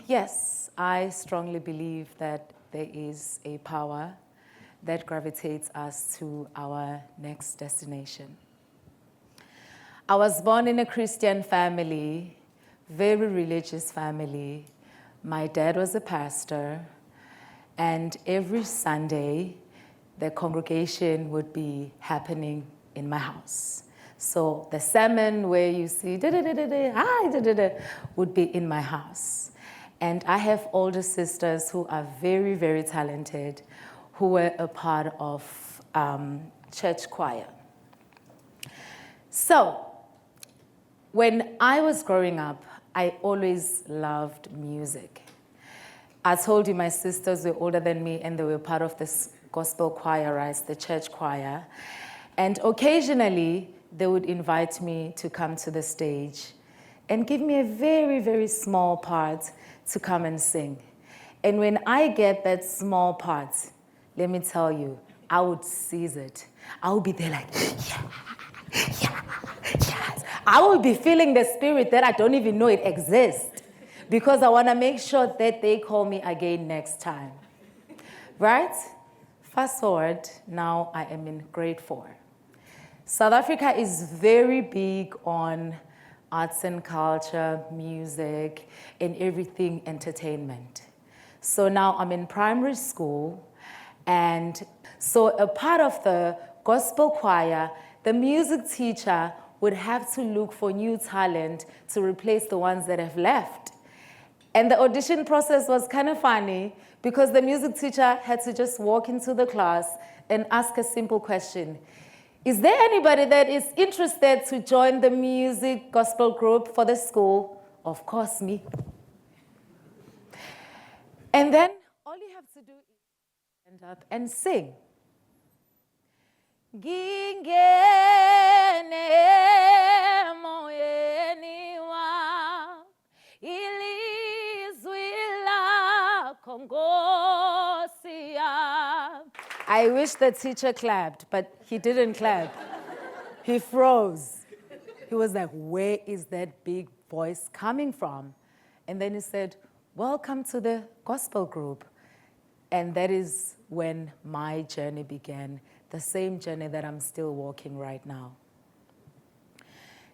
Yes, I strongly believe that there is a power that gravitates us to our next destination. I was born in a Christian family, very religious family. My dad was a pastor, and every Sunday, the congregation would be happening in my house. So the sermon where you see would be in my house. And I have older sisters who are very, very talented, who were a part of church choir. So when I was growing up, I always loved music. I told you my sisters were older than me and they were part of this gospel choir, right? The church choir. And occasionally, they would invite me to come to the stage and give me a very, very small part to come and sing. And when I get that small part, let me tell you, I would seize it. I would be there like, yeah, yeah, yes. I would be feeling the spirit that I don't even know it exists because I want to make sure that they call me again next time. Right? Fast forward, now I am in grade 4. South Africa is very big on arts and culture, music, and everything entertainment. So now I'm in primary school, and so a part of the gospel choir, the music teacher would have to look for new talent to replace the ones that have left. And the audition process was kind of funny because the music teacher had to just walk into the class and ask a simple question. Is there anybody that is interested to join the music gospel group for the school? Of course, me. And then all you have to do is stand up and sing. Ngingene emoyeni wami, ilizwi lakho Nkosi yami. I wish the teacher clapped, but he didn't clap. He froze. He was like, where is that big voice coming from? And then he said, welcome to the gospel group. And that is when my journey began, the same journey that I'm still walking right now.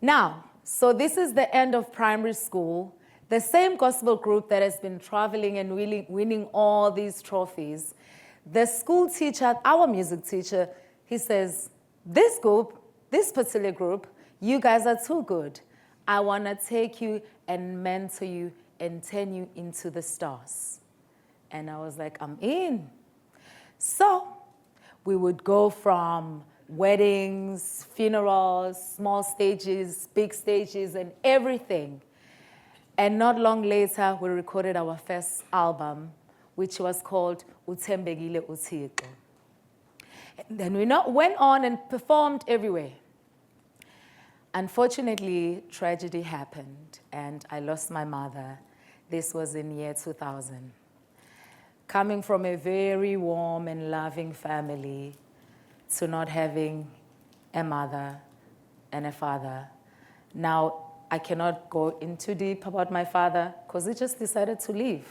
Now, so this is the end of primary school. The same gospel group that has been traveling and winning all these trophies. The school teacher, our music teacher, he says, this group, this particular group, you guys are too good. I want to take you and mentor you and turn you into the stars. And I was like, I'm in. So we would go from weddings, funerals, small stages, big stages, and everything. And not long later, we recorded our first album, which was called Uthembekile uThixo. And then we went on and performed everywhere. Unfortunately, tragedy happened, and I lost my mother. This was in year 2000. Coming from a very warm and loving family to not having a mother and a father. Now, I cannot go into deep about my father because he just decided to leave.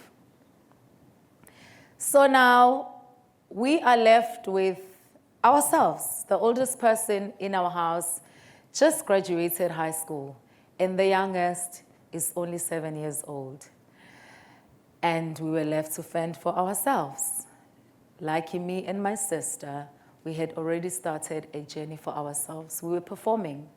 So now we are left with ourselves. The oldest person in our house just graduated high school, and the youngest is only 7 years old. And we were left to fend for ourselves. Lucky me and my sister, we had already started a journey for ourselves. We were performing.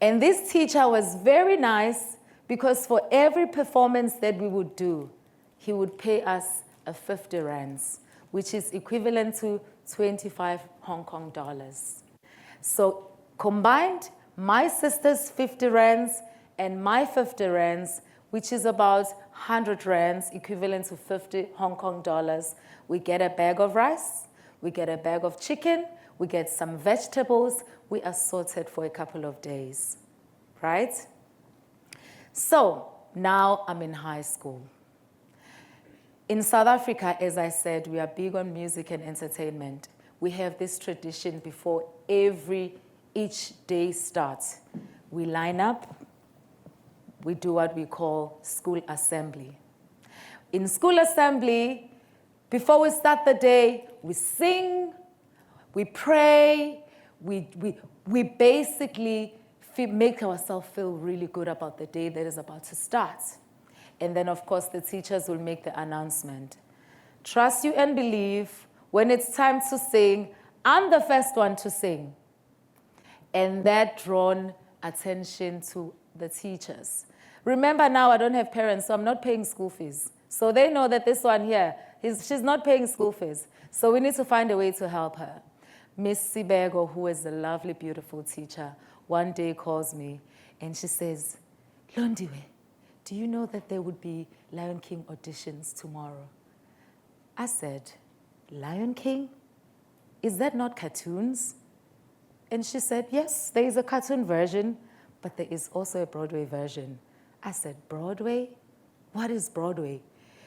And this teacher was very nice because for every performance that we would do, he would pay us a 50 rands, which is equivalent to 25 Hong Kong dollars. So combined, my sister's 50 rands and my 50 rands, which is about 100 rands, equivalent to 50 Hong Kong dollars. We get a bag of rice, we get a bag of chicken, we get some vegetables. We are sorted for a couple of days, right? So now I'm in high school. In South Africa, as I said, we are big on music and entertainment. We have this tradition before each day starts. We line up, we do what we call school assembly. In school assembly, before we start the day, we sing, we pray, we basically make ourselves feel really good about the day that is about to start. And then, of course, the teachers will make the announcement. Trust you and believe, when it's time to sing, I'm the first one to sing. And that drawn attention to the teachers. Remember now, I don't have parents, so I'm not paying school fees. So they know that this one here, she's not paying school fees. So we need to find a way to help her. Miss Sibego, who is a lovely, beautiful teacher, one day calls me and she says, Londiwe, do you know that there would be Lion King auditions tomorrow? I said, Lion King? Is that not cartoons? And she said, yes, there is a cartoon version, but there is also a Broadway version. I said, Broadway? What is Broadway?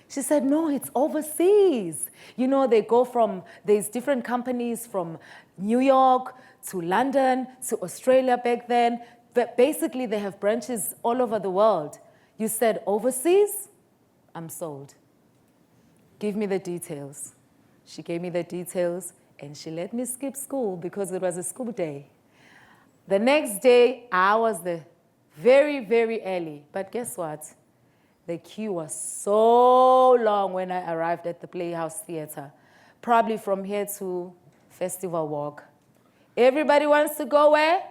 She said, no, it's overseas. You know, there's different companies from New York to London to Australia back then. But basically, they have branches all over the world. You said overseas? I'm sold. Give me the details. She gave me the details, and she let me skip school because it was a school day. The next day, I was there very, very early. But guess what? The queue was so long when I arrived at the Playhouse Theatre, probably from here to Festival Walk. Everybody wants to go where?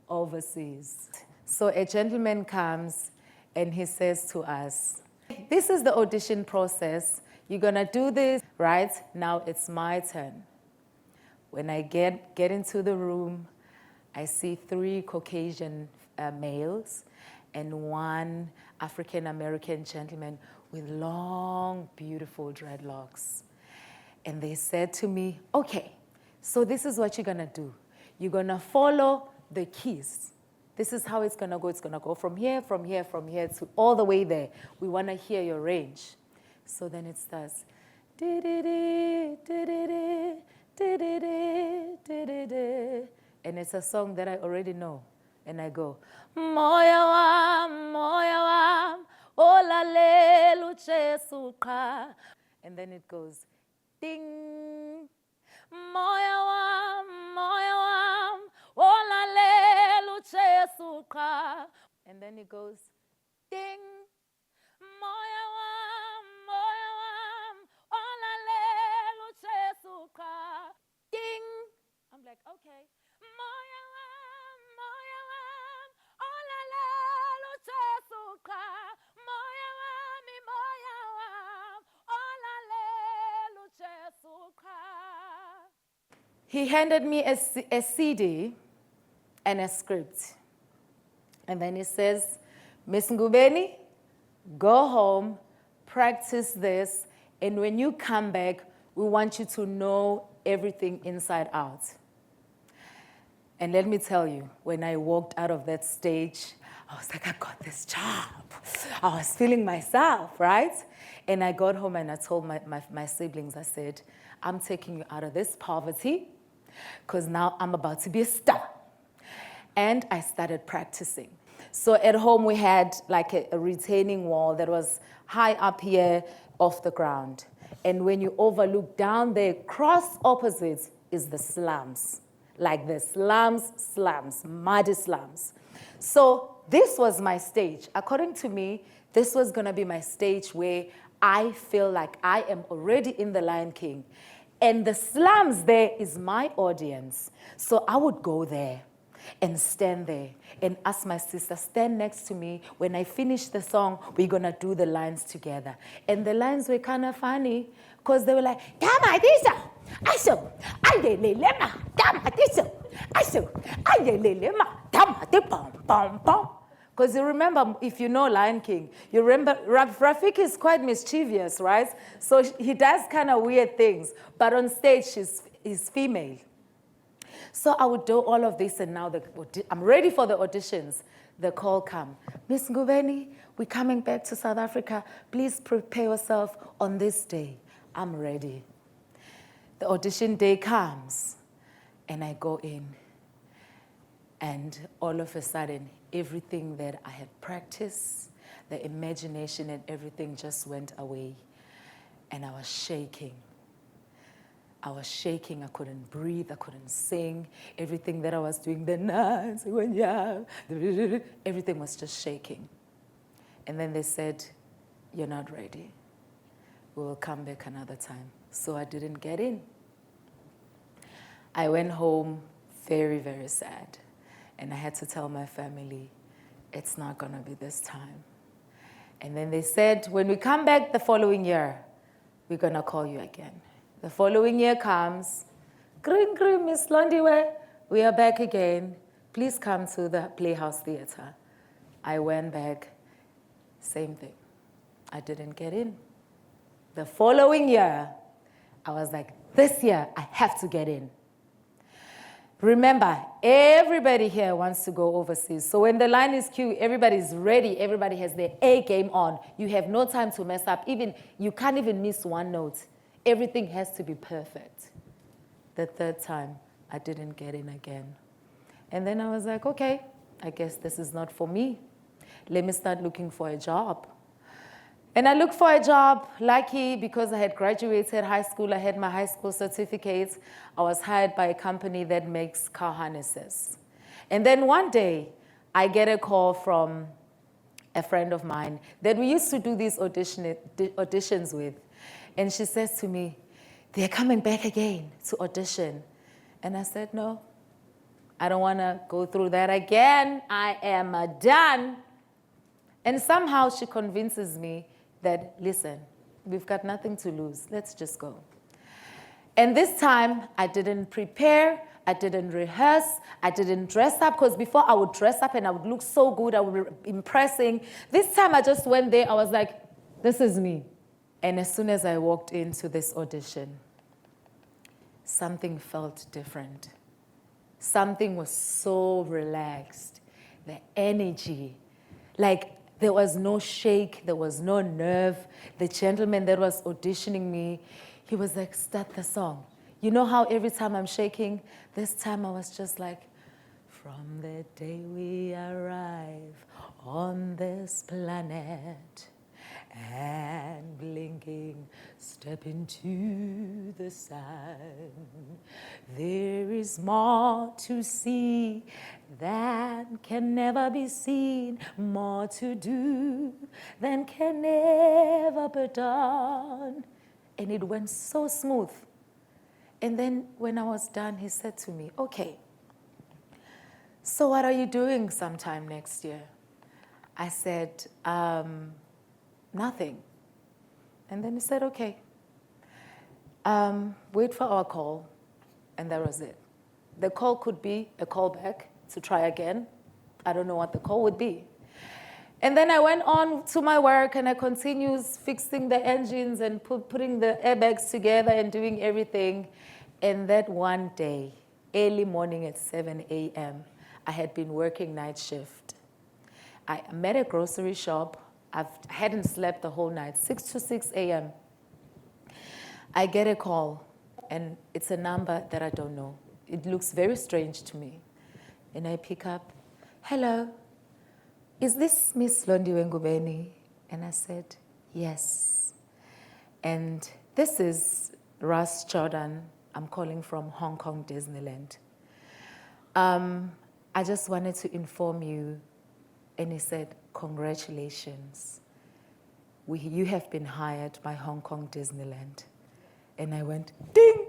Overseas. So a gentleman comes and he says to us, this is the audition process. You're gonna do this, right? Now it's my turn. When I get into the room, I see 3 Caucasian males and 1 African-American gentleman with long, beautiful dreadlocks. And they said to me, okay, so this is what you're gonna do. You're gonna follow the keys. This is how it's gonna go. It's gonna go from here to all the way there. We wanna hear your range. So then it starts. And it's a song that I already know. And I go, moya wam, olalelu Jesu cha. And then it goes, ding. Moya wam, olalelu Jesu cha. And then it goes, ding. Moya wam, olalelu Jesu cha. Ding. I'm like, okay. Moya wam, olalelu Jesu cha. Moya wam, olalelu Jesu cha. He handed me a CD and a script. And then he says, Miss Ngubeni, go home, practice this, and when you come back, we want you to know everything inside out. And let me tell you, when I walked out of that stage, I was like, I got this job. I was feeling myself, right? And I got home and I told my siblings, I said, I'm taking you out of this poverty because now I'm about to be a star. And I started practicing. So at home we had like a retaining wall that was high up here off the ground. And when you overlook down there, cross opposites is the slums. Like the slums, muddy slums. So this was my stage. According to me, this was gonna be my stage where I feel like I am already in the Lion King. And the slums there is my audience. So I would go there and stand there and ask my sister, stand next to me. When I finish the song, we're gonna do the lines together. And the lines were kind of funny because they were like, because you remember, if you know Lion King, you remember Rafiki is quite mischievous, right? So he does kind of weird things, but on stage he's female. So I would do all of this, and now I'm ready for the auditions. The call come, Miss Ngubeni, we're coming back to South Africa. Please prepare yourself on this day. I'm ready. The audition day comes, and I go in, and all of a sudden, everything that I had practiced, the imagination and everything just went away. And I was shaking. I was shaking. I couldn't breathe. I couldn't sing. Everything that I was doing, the nuts, everything was just shaking. And then they said, "You're not ready. We will come back another time." So I didn't get in. I went home very, very sad. And I had to tell my family, it's not going to be this time. And then they said, when we come back the following year, we're going to call you again. The following year comes, "Grim, grim, Miss Londiwe, we are back again. Please come to the Playhouse Theatre." I went back, same thing. I didn't get in. The following year, I was like, this year, I have to get in. Remember, everybody here wants to go overseas. So when the line is queued, everybody's ready. Everybody has their A game on. You have no time to mess up. You can't even miss one note. Everything has to be perfect. The third time, I didn't get in again. And then I was like, okay, I guess this is not for me. Let me start looking for a job. And I looked for a job, lucky because I had graduated high school, I had my high school certificates. I was hired by a company that makes car harnesses. And then one day, I get a call from a friend of mine that we used to do these auditions with. And she says to me, "They're coming back again to audition." And I said, "No, I don't want to go through that again. I am done." And somehow she convinces me that, listen, we've got nothing to lose. Let's just go. And this time, I didn't prepare. I didn't rehearse. I didn't dress up, because before I would dress up and I would look so good. I would be impressing. This time, I just went there. I was like, this is me. And as soon as I walked into this audition, something felt different. Something was so relaxed. The energy, like, there was no shake, there was no nerve. The gentleman that was auditioning me, he was like, "Start the song." You know how every time I'm shaking? This time I was just like, "From the day we arrive on this planet and blinking, step into the sun. There is more to see than can never be seen, more to do than can ever be done." And it went so smooth. And then when I was done, he said to me, "Okay, so what are you doing sometime next year?" I said, "Nothing." And then he said, "Okay, wait for our call." And that was it. The call could be a call back to try again. I don't know what the call would be. And then I went on to my work and I continued fixing the engines and putting the airbags together and doing everything. And that one day, early morning at 7 a.m., I had been working night shift. I met a grocery shop. I hadn't slept the whole night, 6 to 6 a.m. I get a call, and it's a number that I don't know. It looks very strange to me. And I pick up, "Hello, is this Miss Londiwe Ngubeni?" And I said, "Yes." "And this is Russ Jordan. I'm calling from Hong Kong Disneyland. I just wanted to inform you." And he said, "Congratulations. You have been hired by Hong Kong Disneyland." And I went, ding!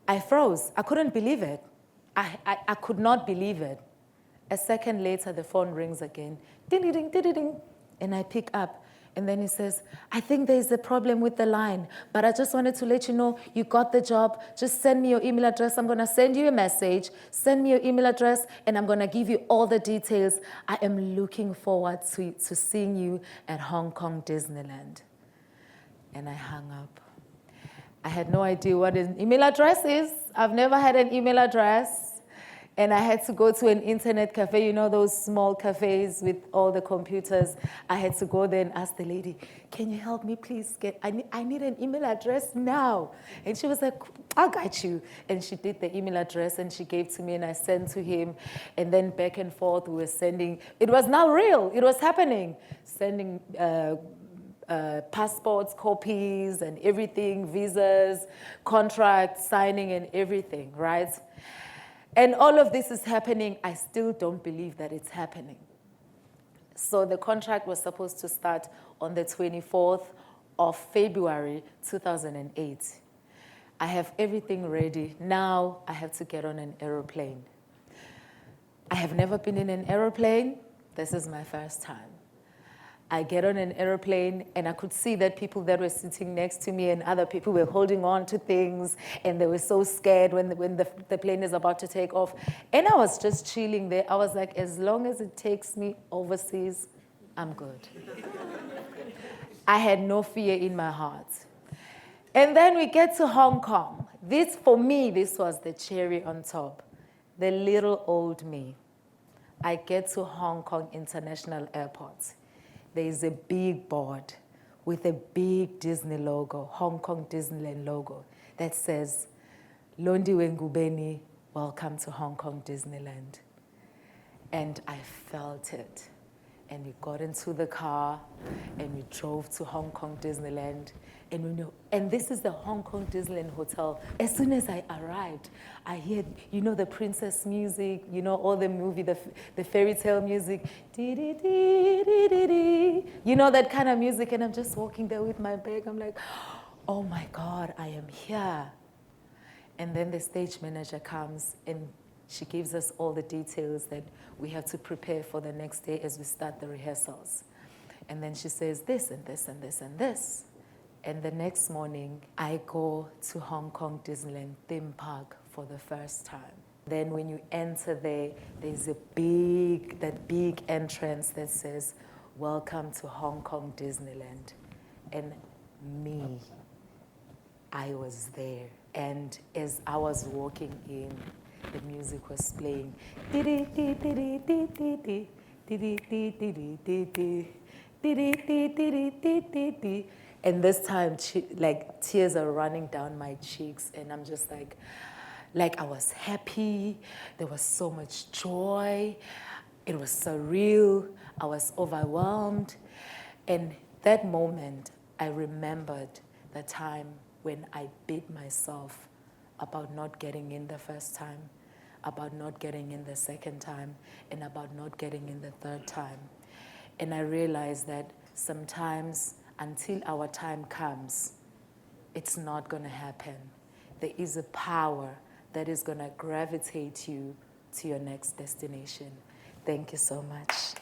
I froze. I couldn't believe it. I could not believe it. A second later, the phone rings again. Ding, ding, ding, ding, ding. And I pick up. And then he says, "I think there's a problem with the line, but I just wanted to let you know you got the job. Just send me your email address. I'm going to send you a message. Send me your email address, and I'm going to give you all the details. I am looking forward to seeing you at Hong Kong Disneyland." And I hung up. I had no idea what an email address is. I've never had an email address. And I had to go to an internet cafe, you know, those small cafes with all the computers. I had to go there and ask the lady, can you help me please I need an email address now. And she was like, I'll guide you. And she did the email address and she gave to me and I sent to him. And then back and forth we were sending, it was now real, it was happening. Sending passports, copies and everything, visas, contracts, signing and everything, right? And all of this is happening. I still don't believe that it's happening. So the contract was supposed to start on the 24th of February 2008. I have everything ready. Now I have to get on an aeroplane. I have never been in an aeroplane. This is my first time. I get on an airplane and I could see that people that were sitting next to me and other people were holding on to things and they were so scared when the plane is about to take off. And I was just chilling there. I was like, as long as it takes me overseas, I'm good. I had no fear in my heart. And then we get to Hong Kong. This, for me, this was the cherry on top. The little old me. I get to Hong Kong International Airport. There is a big board with a big Disney logo, Hong Kong Disneyland logo, that says, Londiwe Ngubeni, welcome to Hong Kong Disneyland. And I felt it. And we got into the car and we drove to Hong Kong Disneyland. And this is the Hong Kong Disneyland Hotel. As soon as I arrived, I heard, you know, the princess music, you know, all the movie, the fairy tale music. You know, that kind of music. And I'm just walking there with my bag. I'm like, oh my God, I am here. And then the stage manager comes and she gives us all the details that we have to prepare for the next day as we start the rehearsals. And then she says this and this and this and this. And the next morning, I go to Hong Kong Disneyland theme park for the first time. Then when you enter there, there's that big entrance that says, welcome to Hong Kong Disneyland. And me, I was there. And as I was walking in, the music was playing. And this time, like, tears are running down my cheeks, and I'm just like I was happy. There was so much joy. It was surreal. I was overwhelmed. And that moment, I remembered the time when I beat myself about not getting in the first time, about not getting in the second time, and about not getting in the third time. And I realized that sometimes, until our time comes, it's not going to happen. There is a power that is going to gravitate you to your next destination. Thank you so much.